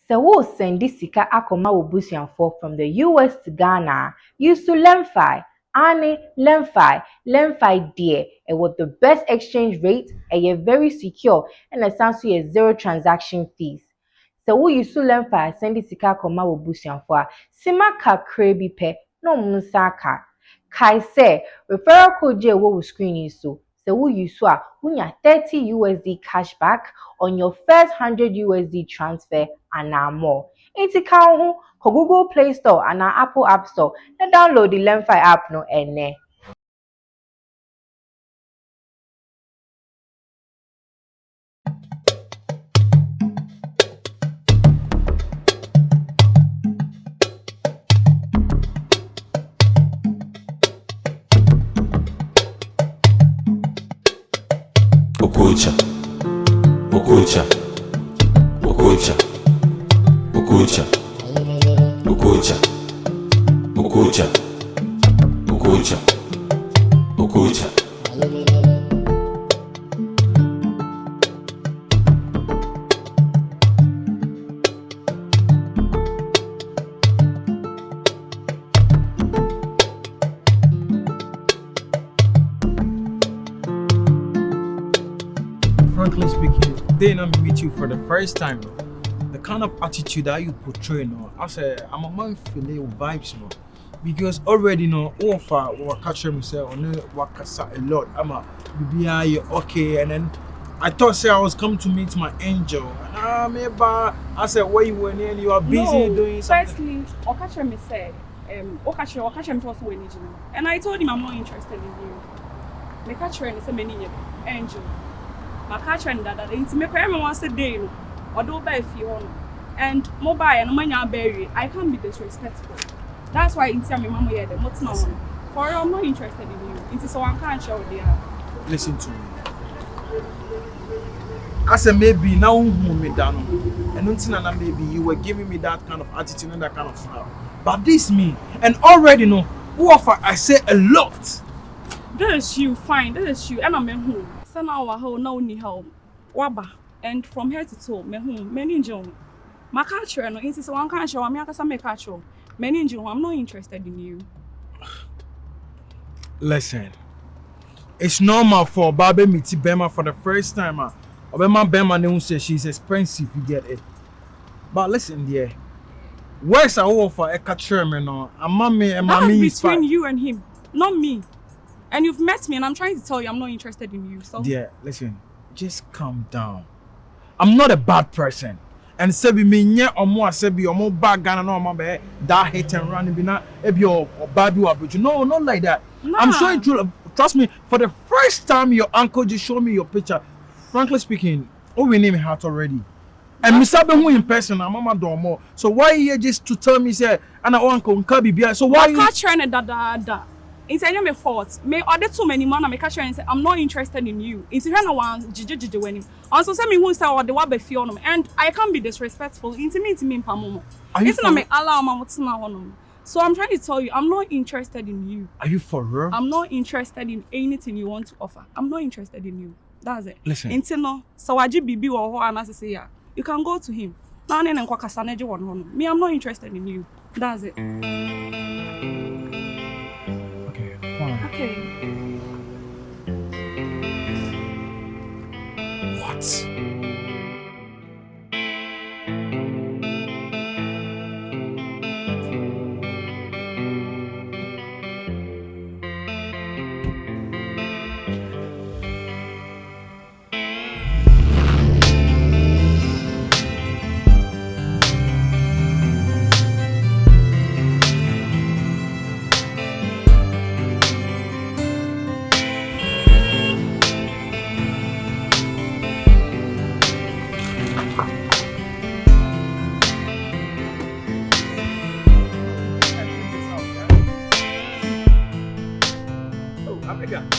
Se wo sendi sika akoma wo busuafo from the US to Ghana, use to Lemfi. Ani Lemfi dear, and with the best exchange rate, and you're very secure, and it sounds to you zero transaction fees. So wo use to Lemfi sendi sika akoma wo busuafo a sima kakra bi pe no munsaka. Kai say referral code je wo screen so. So wo use a wunya 30 USD cashback on your first 100 USD transfer and more. Iti ka ho ko Google Play Store and Apple App Store and download the Lemfi app no ene. Okocha, Okocha, Okocha, Okocha, Okocha, Okocha, Okocha, Okocha. Frankly speaking, then I meet you for the first time. The kind of attitude that you portray, I say I'm a man feeling vibes, because already offer or catch myself on a lot. I'm a BBI okay, and then I thought say I was coming to meet my angel, and maybe I said where you went in, you are busy doing something. Firstly, Okocha me said, Okocha me was when and I told him I'm not interested in you. Me catch her and say many angel. My catch and that into me cry once a day, or do buy Fiona. And mobile and money I bury, I can't be disrespectful. That's why it's my mama here, the what's now. For I'm not interested in you. It's so I can't show there. Listen to me. I said maybe now me down, and until now maybe you were giving me that kind of attitude and that kind of style. But this me, and already who offer I say a lot. That is you, fine. That is you, and I'm home. So now I hold no ni help. Waba, and from here to toe, me home, many John. My culture, no, it's one culture. I'm here to make culture. Many John, I'm not interested in you. Listen, it's normal for Babe meet Bema for the first time. Obama Bema don't say she's expensive. You get it. But listen, dear, where's our offer a culture, man? A mommy and mommy. That's between you and him, not me. And you've met me, and I'm trying to tell you I'm not interested in you. So, dear, listen, just calm down. I'm not a bad person. And sebi me nye omo asebi omo bad Ghana no omo be that hit and run be na ebi or bad you abuju. No, not like that. Nah. I'm showing true. Trust me, for the first time your uncle just showed me your picture. Frankly speaking, we name heart already. And Mr. Who in person, I'm mama domo. So why you just to tell me say and uncle Nkabi bia? So why you catch her and da. It's any fault. May order too many man and catch her and say I'm not interested in you. It's her no one jiji when him. Also say me who say what the wabe fiona and I can't be disrespectful. It's me in pamomo. It's not me allow mama to na. So I'm trying to tell you I'm not interested in you. Are you for real? I'm not interested in anything you want to offer. I'm not interested in you. That's it. Listen. Until no, so waji bibi or and as say yeah. You can go to him. Now and then me, I'm not interested in you. That's it. Okay, fine. Okay. What?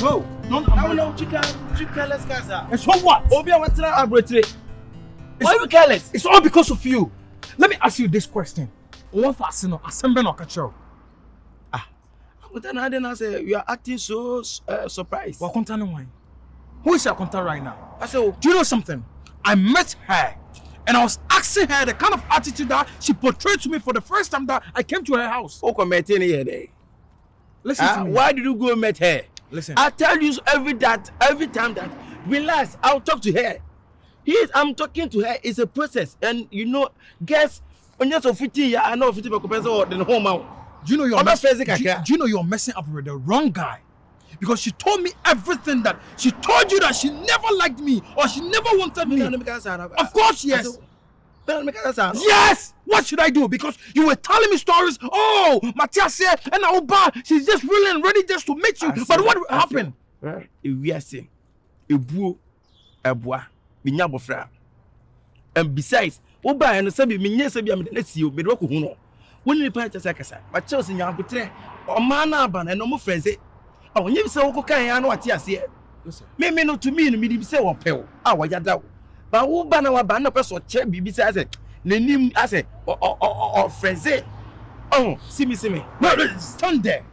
Whoa! No, careless guys. And so what? Obia wants to arbitrate. Why are you careless? It's all because of you. Let me ask you this question. What fascino? Assemble no catch. But then I say you are acting so surprised. What content wine? Who is your contact right now? I said, do you know something? I met her And I was asking her the kind of attitude that she portrayed to me for the first time that I came to her house. Oko met in here. Listen to me. Why did you go and meet her? Listen. I tell you every time that relax, I'll talk to her. I'm talking to her. It's a process, and you know, guess when you're so 50 years, I know 50 or the home out. Do you know you're messing up with the wrong guy? Because she told me everything that she told you that she never liked me or she never wanted me. Of course, yes. Yes. What should I do? Because you were telling me stories. Oh, Matthias said, and Oba, she's just really and ready just to meet you. But what happened? And besides, Oba and Sabi, Minyasabi, I'm the next you, Bedroku. When you pay to Sakasa, but chosen young Putre, or Manaban and no more friends. Oh, when you say Okocha, I know what you say. Maybe not to me, me say or pale. Ah, what you do. But who ban our banner person check besides it? Name as a or friends. Oh, see me. No, stand there.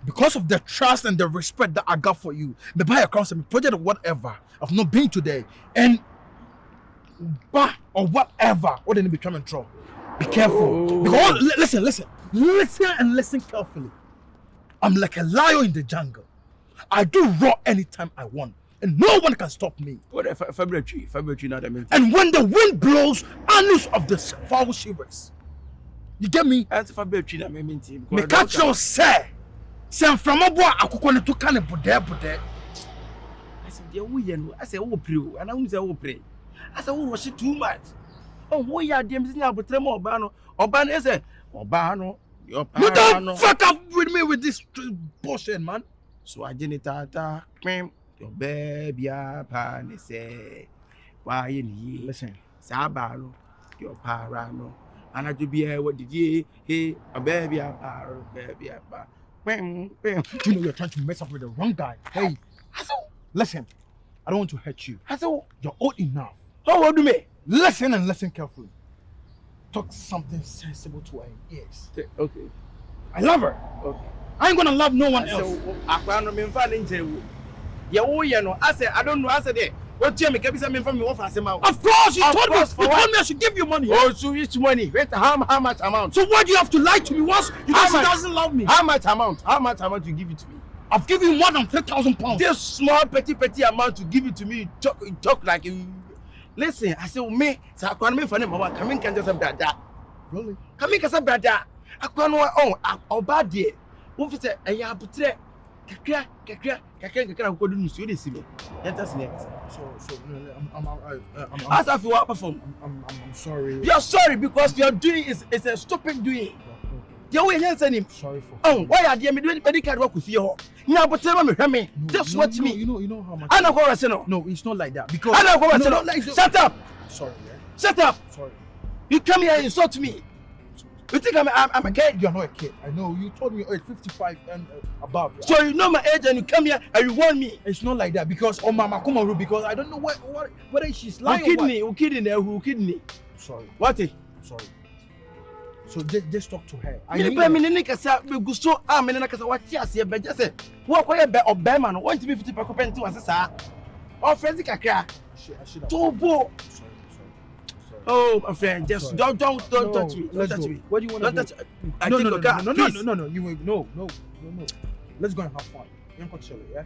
Because of the trust and the respect that I got for you, the buyer comes and project or whatever, I've not been today. And bah or whatever, what didn't become in trouble. Be careful. Because listen and listen carefully. I'm like a lion in the jungle. I do roar anytime I want, and no one can stop me. What a February not I mean. And when the wind blows, annals of the foul shivers. You get me? As February I mean. Me catch you say from a boy akukone to can bude. I said, yeah, I said, oh, pray, and I won't say, oh, pray. I said, oh, was it too much? Oh, why are them sitting up with Tremo Obano? Is it? Obano, your You don't fuck up with me with this bullshit, man. So I didn't tata, your baby, pan, say, why in ye? Listen, Sabalo, your parano, and I to be here, what did ye? Hey, a baby, baby, you know you're trying to mess up with the wrong guy. Hey, listen, I don't want to hurt you. You're old enough. How old do me? Listen and listen carefully. Talk something sensible to her ears. Okay. I love her. Okay. I ain't gonna love no one else. I said, I don't know. I said, what Jimmy can be something from me? Of course, you told me I should give you money. Oh, so which money? Wait, how much amount? So why do you have to lie to me once you know she doesn't love me? How much amount? How much amount you give it to me? I've given you more than 3,000 pounds. This small petty amount to give it to me, you talk like you. Listen, I said, me, so I can't make fun of my coming can just have that. Really? Coming can have that. I can't know, oh, bad day. What is it? I have put it. Kakra, go do Monsieur de Sime. Let us next. So, I'm as I feel what perform. I'm sorry. You're sorry because you're doing is a stupid doing. The way you send him. Sorry for. Oh, why are you doing medical work with you? Now, but tell me, just watch me. You know how much. I know what I know. No, it's not like that because. I know what I know. Shut up. Sorry. Yeah. Shut up. Sorry. You come here and insult me. You think I'm a kid? You're not a kid. I know. You told me 55 and above. Yeah? So you know my age and you come here and you warn me. It's not like that because Mama Kumaru because I don't know whether she's lying. Who kidding me? Sorry. What? Sorry. So just talk to her. I need to say we so am na kasa what yes e be just say wo ko ye be obema no want me 50% to asesa. Oh friends kakra. Tobo. Sorry. Oh, my friend, just don't touch me. Don't touch me. What do you want to do? No. You will no. Let's go and have fun. You want to chill, yeah?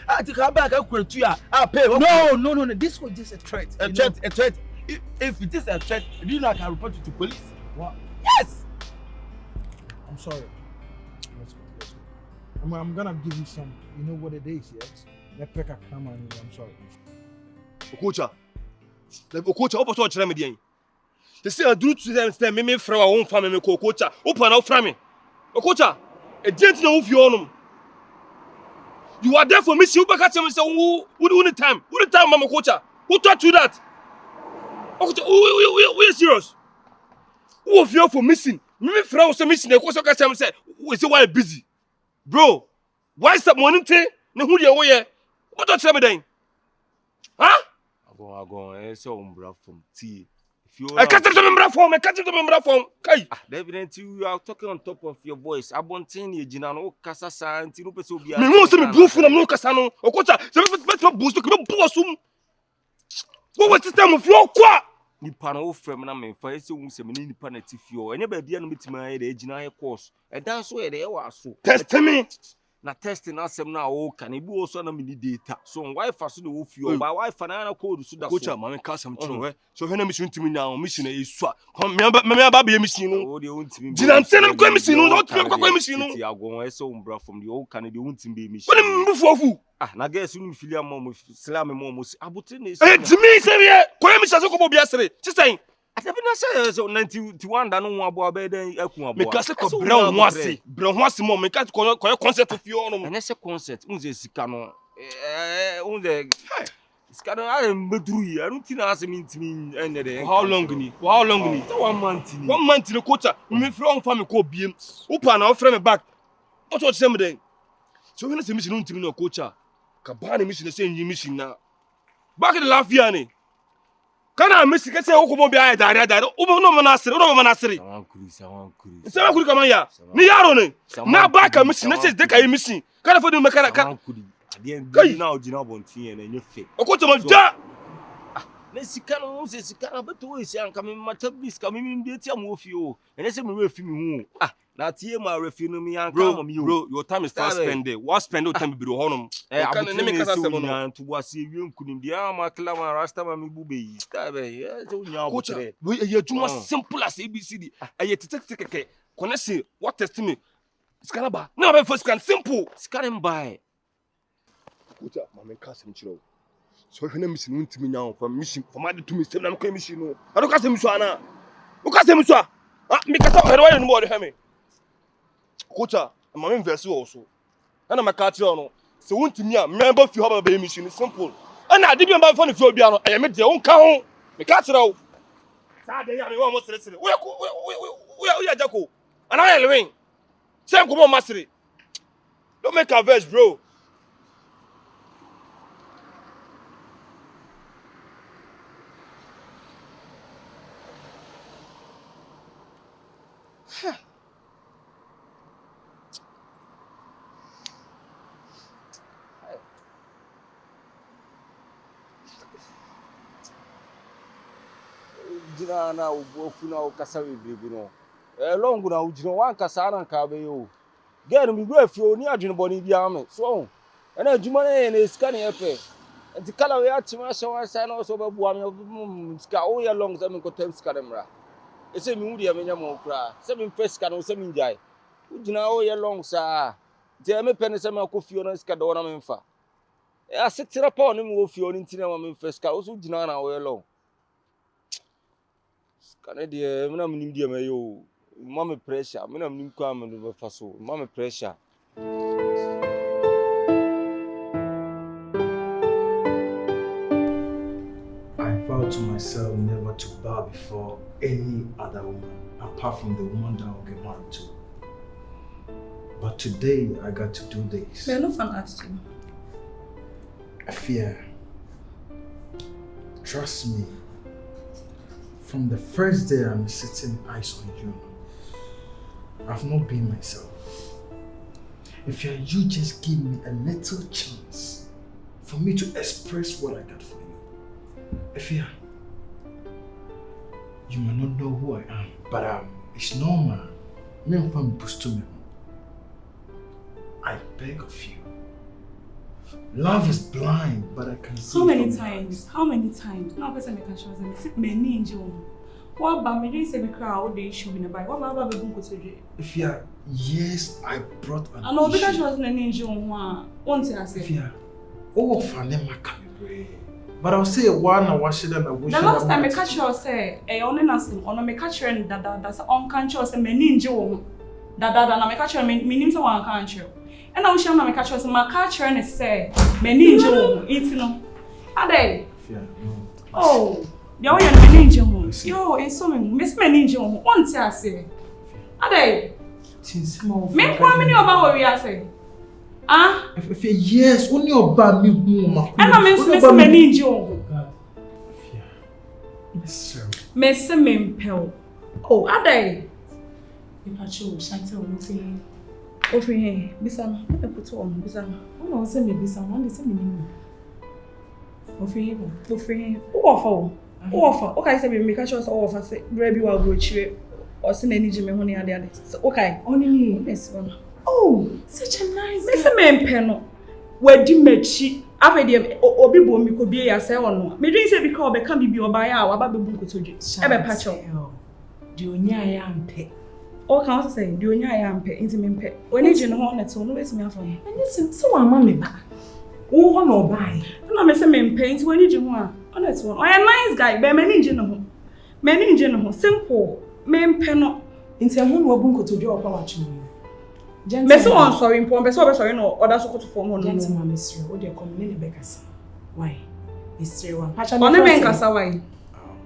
I think I'm back. I'll pay. No. This was just a threat. A threat. If it is a threat, do you know I can report you to police? What? Yes. I'm sorry. Let's go. I'm gonna give you some. You know what it is, yes? Let Pekka come and I'm sorry. Okocha. Like Okocha, what was your name? They say I do to them, me from our own family, Okocha. Open out from me. Okocha, a gentleman of your own. You are there for me, you back at them and say, who the time? Who the time, Mama Okocha? Who taught you that? Okocha, we are serious. Who of you for missing? Me from was missing, the question I said, we say why busy. Bro, why stop morning thing? No, who you are? What touch them then? Huh? I go. So umbra from tea. If you I catch them umbra form. Kai. Definitely you are talking on top of your voice. I want to you jina no kasa sa anti no peso bia. Me mo se me bufu na no kasa no. Okocha, se me boost to me boosum. What system of your kwa? nipa no frem na me fa ese hu se me nipa na tifio enye ba bia no metima ye de agina ye course e dan so ye de ye wa so test me na test na asem na wo ka na bi wo so na me ni data so wifi so de wo fio ba wifi na code so da so Okocha ma me ka sam tro we so hwe na mission timi nya o mission e sua me ba be mission no o de untimi jina ntena ko mission no o timi ko mission no ti agon ese umbra from the o kan de untimi be mission woni mbufuafu na guess unu filia mo slam mo abotre na esi timi serie ko mission so ko bo bia sere chisan Abena say so 91 da no ho abo abeden aku abo me ka se ko bre ho ase mo me ka ko concert fio no ene se concert unze sika no unze sika no are mbeduru yi anu ti na ase mintimi ene de how long ni 1 month ni 1 month ni Okocha me frɛ on fa me ko biem upa na o frɛ me back o to se me den so hwe na se mission ntimi na Okocha ka ba na mission se nyi mission na back the Afia ni kana mission ke se okomo bi ayi dare o no manasere sawan kuri se ma kuri kaman ya ni yaro ne na back ka mission na se de ka yi mission kana fo de me kana ka kuri ade bi na ogina bontin na enye fe Okocha ma ja na sika no unze sika na beto esi anka me matablis ka me ndi tia mo fi o ene se me refi me hu na tie ma refi no me anka mo me bro your time is fast spending what spend your time be honom kana ne me kasa se no to wase ewie nkunim dia ma kla ma rasta ma me bube yi sta be so nya obotre we ye juma simple as abcd ye tete keke konesi what test me skana ba na be first scan simple skana mbai Okocha ma me kasa me chiro so hwe na mission ntimi nya for mission for ma de to me sem na me ko mission no ado kasa me so ana o kasa me so me kasa o hero no mo de hwe me Okocha ma me invest wo so ana ma ka chiro no se wontimi a member fi ho ba be mission simple ana ade bi mba fa no fi obi ano eye me de won ka ho me ka chiro sa de ya me wo mo sere we ya jako ana ya lewin sem ko mo masere don't make a verse bro jina na ofu na okasa bebrebe no long na ujina wan kasa na nka be yo girl mi bro afio ni adwene boni bia me so ena adwuma na sika na efe enti kala we atima so wan sai na so babu am sika o ya long se me ko tem sika demra ese mi wudi amenya mo kra se mi first sika no se mi Emyjay ujina o ya long sa je me pene se me akofio na sika do na me mfa asetira pa no mi wo fio ni ntina ma me first sika o so ujina na o ya long kana de mena mnim de mayo mama pressure mena mnim kwa ma do fa so mama pressure I vowed to myself never to bow before any other woman apart from the woman that I'll get married to. But today I got to do this. May I not ask you? Afia, trust me. From the first day I'm setting eyes on you, I've not been myself. If you just give me a little chance for me to express what I got for you. Afia, you might not know who I am, but it's normal. Me and family push to me. I beg of you. Love is blind, but I can see. How many times? How many times? No person can show us many angel. What about me? They say we cry all day issue in the Bible. What about we go to jail? If you are, yes, I brought an issue. I know because she was an angel. One thing I say. If you are, oh, for them I can pray. But I'll say one I wash them and wish. The last time I catch you say, only nothing. Or no me catch you and that's unconscious and many angel. That na me catch you me name so unconscious. And I wish I'm not my catcher. My catcher and say, many angel, you know. Are they? Oh, the only many angel. Yo, it's so miss many angel. Once I say, are they? Me how many about what we are saying? Ah? Yes, only about me home. And I miss many angel. Miss Mimpel. Oh, are they? You not sure, Chantel, nothing. Over here, Bissan, what I put on Bissan. Oh, no, send me Bissan, one is sending me. Over here, who offer? Offer. Okay, say me catch us offer say baby wa go chire or say any jime ho ne ade. Okay. Only me. This one. Oh, such a nice. Me say me mpe no. Wadi machi. Afa de obi bo mi ko bie ya say ono. Me dream say because obeka bibi oba ya wa ba bebu nkotodwe. E be patch o. Di onya ya mpe. O kan also say di onya ya mpe nti me mpe. Oni je no ho na to no wesi me afa mo. Ani so wa ma me ba. Wo ho na obai. Na me say me mpe nti woni je ho a. Honest one. I a nice guy, but many nje no ho. Many nje no ho. Simple. Me mpe no. Nti ho no obu nkotodwe opa wa chi. Me so on sorry mpo, be so sorry no other so to form no. Gentleman Mr. Wo de come ne bekasa. Why? Mr. One. Pacha no. Ona me nkasa why?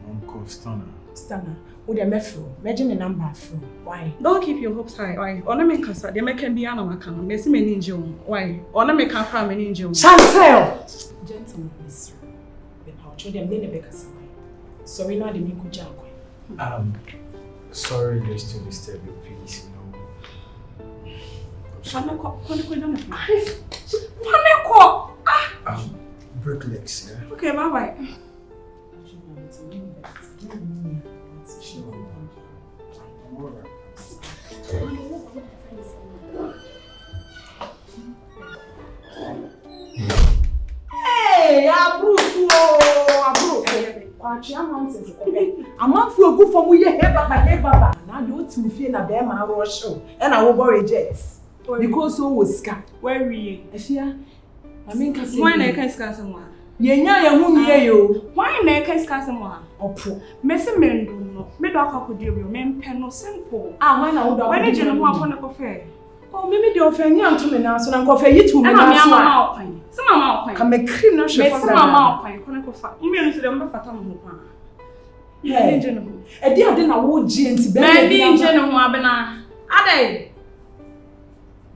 Uncle Stunna. Stunna. Wo de mefro. Meje ne number from. Why? Don't keep your hopes high. Why? Ona me nkasa, de make be ana maka no. Me si me nje o. Why? Ona me kan fra me nje o. Chantel. Gentleman Mr. Be paucho dem ne bekasa why? Sorry no de me kuja akwa. Sorry just to disturb you, please. Bricklegs, yeah. Okay, bye bye. Hey, Abrufu. Kwachi amounts okay. Amount for go for we here baba. Now you to feel na be man rush and I will reject. Because so was ska. Where we? Afia. I mean kasi. Why na ka ska samwa? Yenya ya hu nie yo. Why na ka ska samwa? Opo. Me se mendo no. Me do akakodi obi o me mpe no simple. Ah, why na wo do? Why na je no ho akona ko fe? Oh, me de ofe nya nto me na so na ko fe yitu me na so. Na mama okwan. Se mama okwan. Ka me krim na hwe fa. Me se mama okwan ko na ko fa. Mbe no se de mbe fata mo ho pa. Me nje no ho. E di ade na wo ji enti be. Me nje no ho abena. Ade.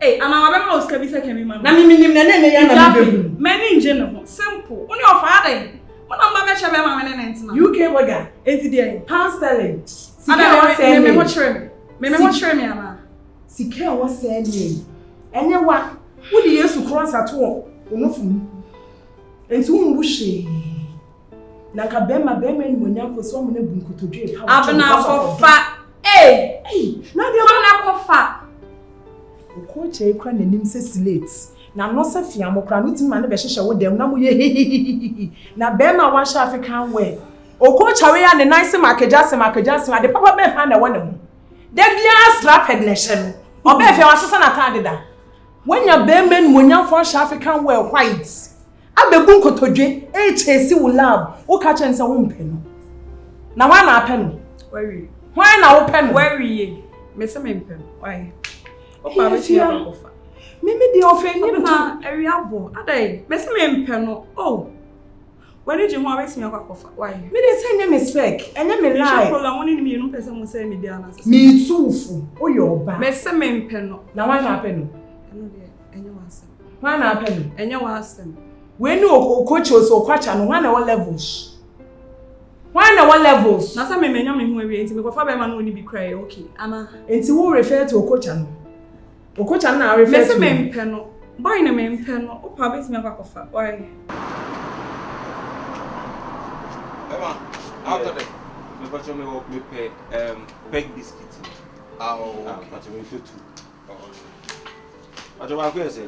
Hey, I'm a baby was kabisa kemi man. Na mimi nim na na ya na bebu. Many nje no simple. Oni of ade. Wona mba be chebe ma me nenti na. UK burger. Enti dey. Pound sterling. Ada wa say me ho chere. Me ho chere me ama. Sika wa say ni. Enye wa. Wo di Yesu cross ato onofum. Enti wo mbu hwe. Na ka bema ni monyamfo so mo na bu nkotodwe pa. Abena for fa. Hey, na de na ko fa. Okocha ekra nanim se slate na no se fia mo kra no tim ma ne be hyehyɛ wo dem na mo ye na be ma wa sha African wear Okocha we ya ne nice makaja ade papa be fa na wo ne ho de bia strap head na hye no obe fia wa sesa na ta de da wonya be men monya for sha African wear white abebu nkotodwe e chesi wo love wo ka chen se wo mpe no na wa na apɛ no why na wo pɛ no where ye me se me mpe why Opa be tia kofa. Mimi di ofenyi na eri abo. Adai, me se me mpe no. Oh. When did you want to me kofa? Why? Me dey say nye me spec, enye me lie. You program woni me no pese mo say me dia na se. Me tufu, o your ba. Me se me mpe no. Na wa na apɛ no. Eno de enye wa asem. Wa na apɛ no. Enye wa asem. We ni Okocha so kwacha no, wa na what levels? Why na what levels? Na say me menya me hu awie nti me kofa be ma no oni bi cry. Okay. Ama enti wo refer to Okocha no. Okocha na refer to. Me se me mpe no. Boy na me mpe no. Opa be me kofa. Why? Emma, after that, me pacho me work me pay peg biscuit. Oh, pacho me feel too. Pacho ba ko ese.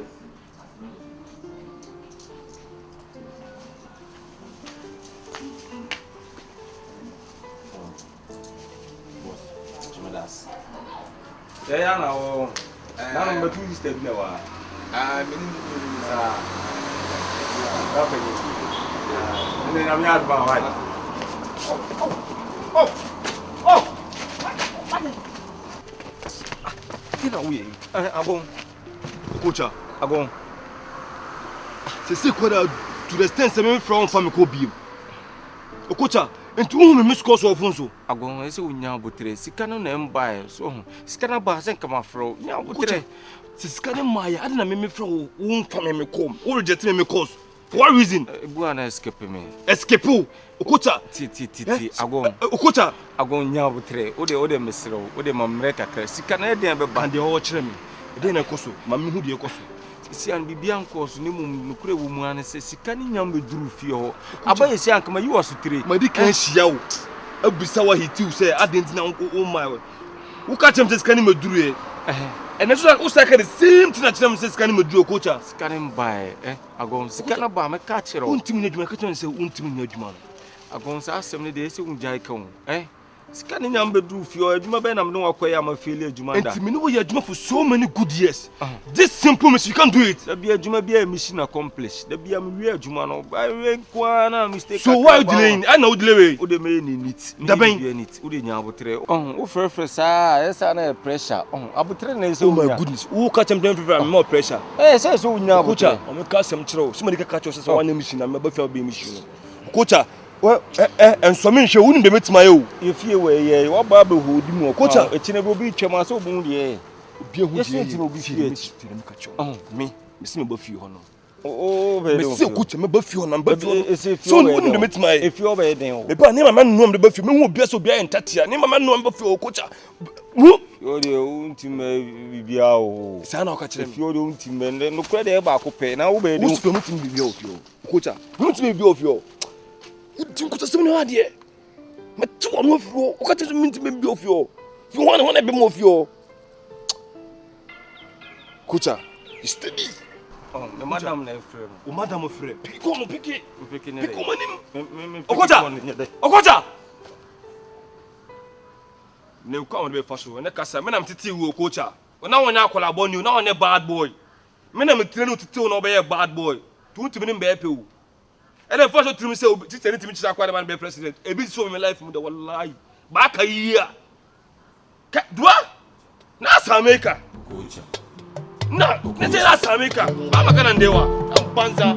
Yeah, now. Now I'm two weeks step now. And then I'm out about right. Get away. Abon. Okocha. Abon. C'est quoi to the stand même from famille ko bi. Okocha, into whom me miss course of Fonso. Abon, ese unya botre. Sika no na mba so. Sika na ba sen kama fro. Nya botre. Sika na maya, ade na me fro won family me come. Who reject me course. For what reason? Ebu ana escape me. Escape who? Okocha. Ti. Abon. Okocha. Abon nya botre. Ode mesro. Ode mamre kakra. Sika na e den be ba. And they all kire me. E den na koso. Mami hu de koso. si an bibian course ni mum no kure wo mu an se sika ni nyam beduru fie ho abaye si anka ma yi waso tire madi kan hia wo abisa wa hitiu say adenti na wo my wo ka chem se sika ni meduru e and so wo say the same thing na chem se sika ni meduru Okocha sika ni mbae agon sika na ba me ka kire wo untim nya dwuma ka chem se untim nya dwuma agon sa asem ne de ese unjai ka wo sika ni nyam beduru fie ho adwuma be na me no akoya ma feel adwuma da enti me no wo ya adwuma for so many good years this simple mess you can't do it da bia adwuma bia mission accomplish da bia me wi adwuma no ba we kwa na mistake so why you delaying I know delay o de me ni nit da ben nit o de nya abotre o frefre sa esa na pressure abotre na esa oh my goodness who catch him down for more pressure say so nya abotre o me ka sem kire o somebody ka catch us say one mission na me ba fa be mission Okocha and so mean she wouldn't be met my o Yefie we ye wa ba be hodi mu Okocha ekine be obi twam ase obu de bi ehu je ye obi fie me see me ba fie ho no be me see Okocha me ba fie ho na ba fie so wouldn't be met my if you obey den o me ba ni mama no me ba fie me hu obi so obi entatia ni mama no me ba fie Okocha yo de untim bibia o sa na o ka kire if you de untim no kure de ba ko pe na wo be de wo super mutim bibia o fie Okocha mutim bibia o fie Utim kuta semi no ade. Me tu wonu afiro. O ka te minti me bi ofio. Fi wona be mo ofio. Kucha, steady. Me madam na frame. O madam frame. Piko mo piki. Piki ne. Piko manim. Okocha. Okocha. Ne ko am be faso. Ne kasa me na mtiti wo Okocha. Na wonya akola boni, na wona bad boy. Me na me tire no titi no be bad boy. Tu ntimi ne be epe. And then first time say teacher anything me chakwa man be president e be so me life mu da wallahi ba ka yiya ka dua na sameka Okocha na ne na sameka ba magana ndewa an banza